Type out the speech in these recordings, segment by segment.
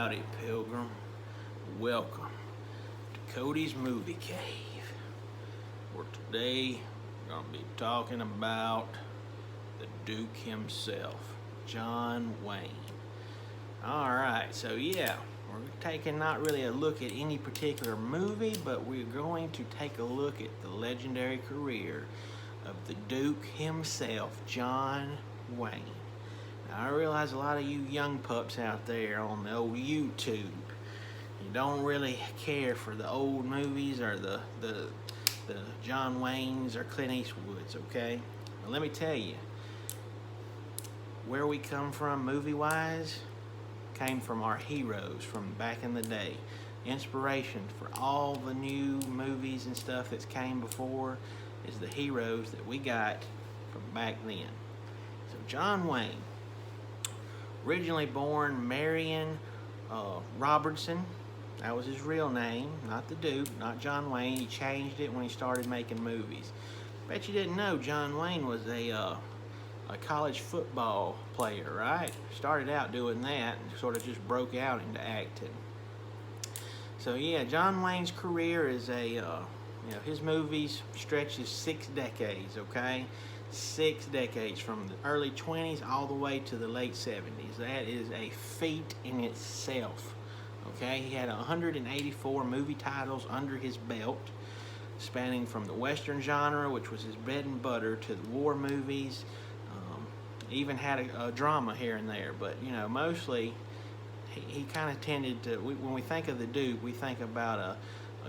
Howdy, Pilgrim. Welcome to Cody's Movie Cave, where today we're going to be talking about the Duke himself, John Wayne. Alright, so yeah, we're taking not really a look at any particular movie, but we're going to take a look at the legendary career of the Duke himself, John Wayne. Now, I realize a lot of you young pups out there on the old YouTube, you don't really care for the old movies or the John Waynes or Clint Eastwoods, okay? Well, let me tell you, where we come from movie-wise came from our heroes from back in the day. Inspiration for all the new movies and stuff that's came before is the heroes that we got from back then. So John Wayne, originally born Marion Robertson. That was his real name, not the Duke, not John Wayne. He changed it when he started making movies. Bet you didn't know John Wayne was a college football player, right? Started out doing that and sort of just broke out into acting. So yeah, John Wayne's career is his movies stretches 6 decades, okay? 6 decades, from the early 20s all the way to the late 70s. That is a feat in itself, okay? He had 184 movie titles under his belt, spanning from the Western genre, which was his bread and butter, to the war movies. Even had a drama here and there, but mostly he kind of tended to, when we think of the Duke, we think about a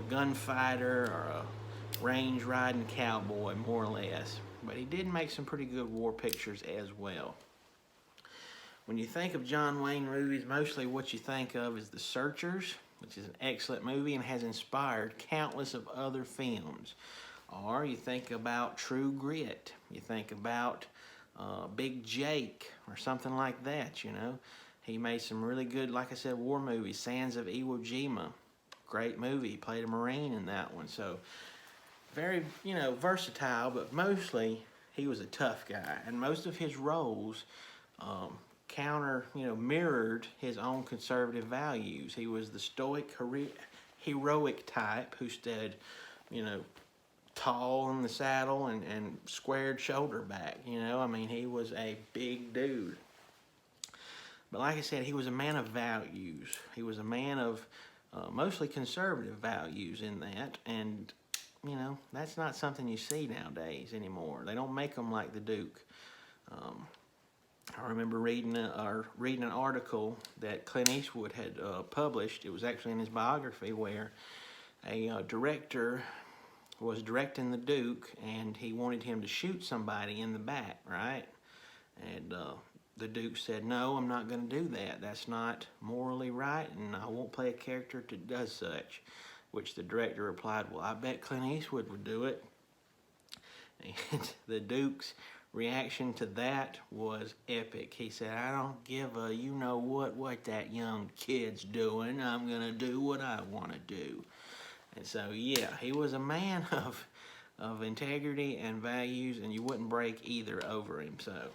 gunfighter or a range riding cowboy, more or less. But he did make some pretty good war pictures as well. When you think of John Wayne movies, mostly what you think of is The Searchers, which is an excellent movie and has inspired countless of other films. Or you think about True Grit. You think about Big Jake or something like that, He made some really good, like I said, war movies. Sands of Iwo Jima, great movie. He played a Marine in that one. So very, versatile, but mostly he was a tough guy. And most of his roles mirrored his own conservative values. He was the stoic, heroic type who stood, tall in the saddle and squared shoulder back. He was a big dude. But like I said, he was a man of values. He was a man of mostly conservative values in that. And, that's not something you see nowadays anymore. They don't make them like the Duke. I remember reading an article that Clint Eastwood had published. It was actually in his biography, where a director was directing the Duke, and he wanted him to shoot somebody in the back, right? And the Duke said, "No, I'm not going to do that. That's not morally right, and I won't play a character that does such." Which the director replied, "Well, I bet Clint Eastwood would do it." And the Duke's reaction to that was epic. He said, "I don't give a what that young kid's doing. I'm going to do what I want to do." And so, yeah, he was a man of integrity and values, and you wouldn't break either over him. So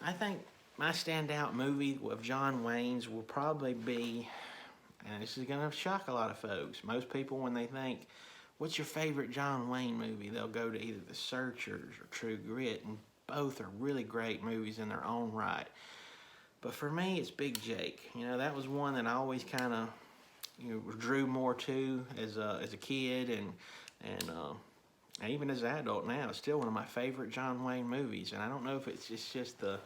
I think my standout movie of John Wayne's will probably be, and this is going to shock a lot of folks, most people when they think, what's your favorite John Wayne movie, they'll go to either The Searchers or True Grit, and both are really great movies in their own right. But for me, it's Big Jake. That was one that I always kind of drew more to as a kid, and even as an adult now, it's still one of my favorite John Wayne movies. And I don't know if it's just the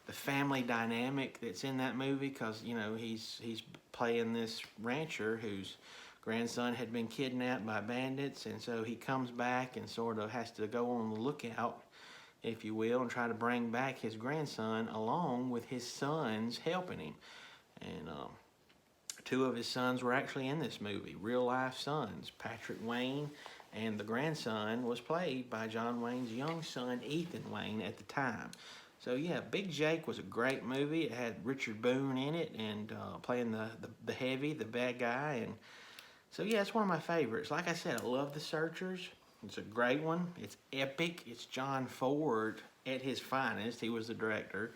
family dynamic that's in that movie, because he's playing this rancher whose grandson had been kidnapped by bandits, and so he comes back and sort of has to go on the lookout, if you will, and try to bring back his grandson along with his sons helping him. And 2 of his sons were actually in this movie, real life sons. Patrick Wayne, and the grandson was played by John Wayne's young son, Ethan Wayne, at the time. So yeah, Big Jake was a great movie. It had Richard Boone in it, and playing the heavy, the bad guy. And so yeah, it's one of my favorites. Like I said, I love The Searchers. It's a great one. It's epic. It's John Ford at his finest. He was the director.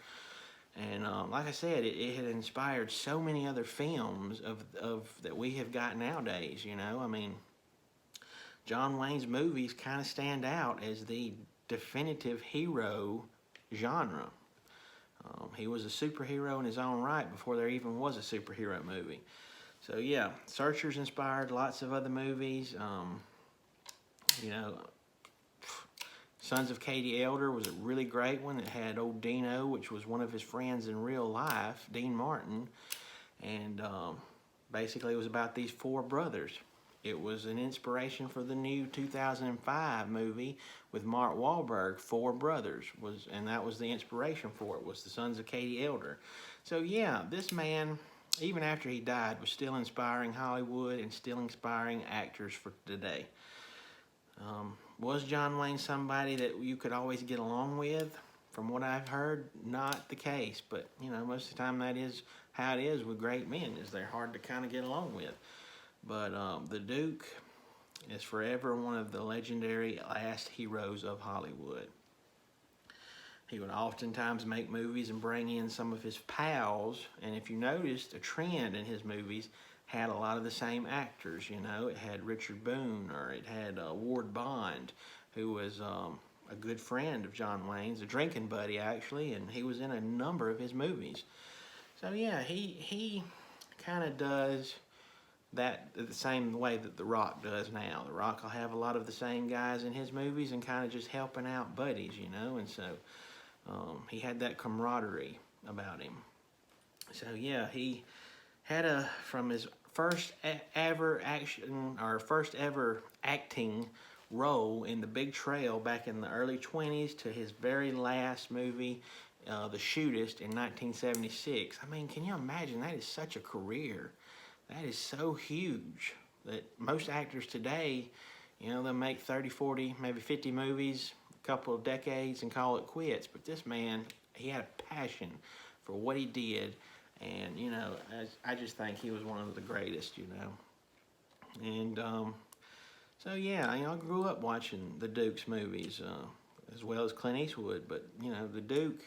And like I said, it had inspired so many other films of that we have got nowadays. You know, I mean, John Wayne's movies kind of stand out as the definitive hero genre. He was a superhero in his own right before there even was a superhero movie. So yeah, Searchers inspired lots of other movies. You know, Sons of Katie Elder was a really great one that had old Dino, which was one of his friends in real life, Dean Martin. And basically it was about these four brothers. It was an inspiration for the new 2005 movie with Mark Wahlberg, Four Brothers, and that was the inspiration for it, was the Sons of Katie Elder. So yeah, this man, even after he died, was still inspiring Hollywood and still inspiring actors for today. Was John Wayne somebody that you could always get along with? From what I've heard, not the case. But, you know, most of the time that is how it is with great men, is they're hard to kind of get along with. But the Duke is forever one of the legendary last heroes of Hollywood. He would oftentimes make movies and bring in some of his pals. And if you noticed, a trend in his movies had a lot of the same actors. You know, it had Richard Boone, or it had Ward Bond, who was a good friend of John Wayne's, a drinking buddy actually, and he was in a number of his movies. So yeah, he kind of does that the same way that The Rock does now. The Rock will have a lot of the same guys in his movies and kind of just helping out buddies, you know, and so he had that camaraderie about him. So yeah, he had from his first ever acting role in The Big Trail back in the early 20s to his very last movie, The Shootist, in 1976. I mean, can you imagine? That is such a career. That is so huge that most actors today, you know, they'll make 30, 40, maybe 50 movies, a couple of decades, and call it quits. But this man, he had a passion for what he did. And, you know, I just think he was one of the greatest, you know. And so, yeah, you know, I grew up watching the Duke's movies as well as Clint Eastwood. But, you know, the Duke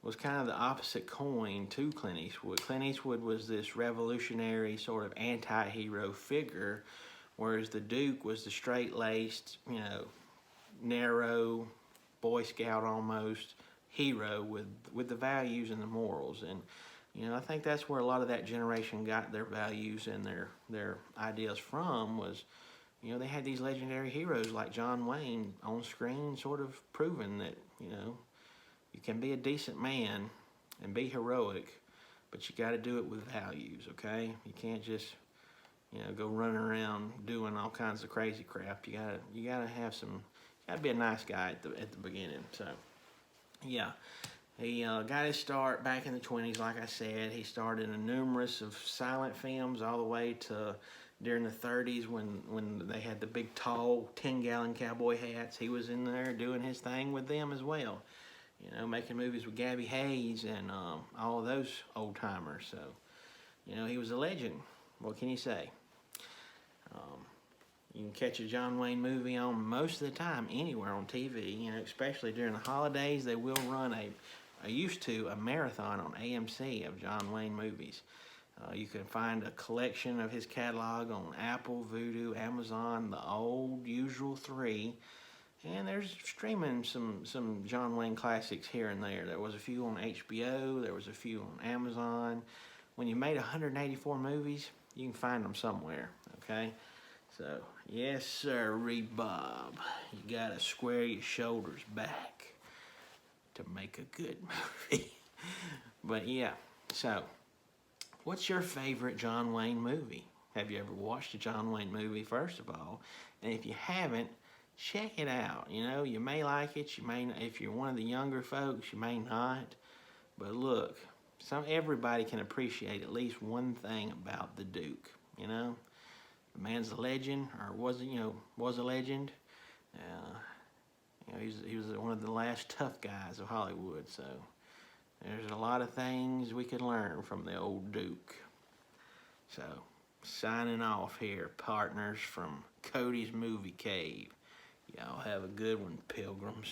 was kind of the opposite coin to Clint Eastwood. Clint Eastwood was this revolutionary sort of anti-hero figure, whereas the Duke was the straight-laced, you know, narrow, Boy Scout almost hero with the values and the morals. And, you know, I think that's where a lot of that generation got their values and their ideas from, was, you know, they had these legendary heroes like John Wayne on screen sort of proving that, you know, you can be a decent man and be heroic, but you got to do it with values, okay? You can't just, you know, go running around doing all kinds of crazy crap. You gotta have some. You gotta be a nice guy at the beginning. So, yeah, he got his start back in the 20s. Like I said, he starred in a numerous of silent films all the way to during the 30s when they had the big tall 10-gallon cowboy hats. He was in there doing his thing with them as well. You know, making movies with Gabby Hayes and all of those old timers. So, you know, he was a legend. What can you say? You can catch a John Wayne movie on most of the time anywhere on TV. You know, especially during the holidays, they will run a marathon on AMC of John Wayne movies. You can find a collection of his catalog on Apple, Vudu, Amazon, the old usual three. And there's streaming some John Wayne classics here and there. There was a few on HBO. There was a few on Amazon. When you made 184 movies, you can find them somewhere, okay? So, yes, sir, Bob. You got to square your shoulders back to make a good movie. But, yeah, so what's your favorite John Wayne movie? Have you ever watched a John Wayne movie, first of all? And if you haven't, check it out. You know, you may like it, you may not. If you're one of the younger folks, you may not. But look, everybody can appreciate at least one thing about the Duke. You know, the man's a legend, or was a legend. You know, he was one of the last tough guys of Hollywood. So there's a lot of things we could learn from the old Duke. So signing off here, partners, from Cody's Movie Cave. Y'all have a good one, pilgrims.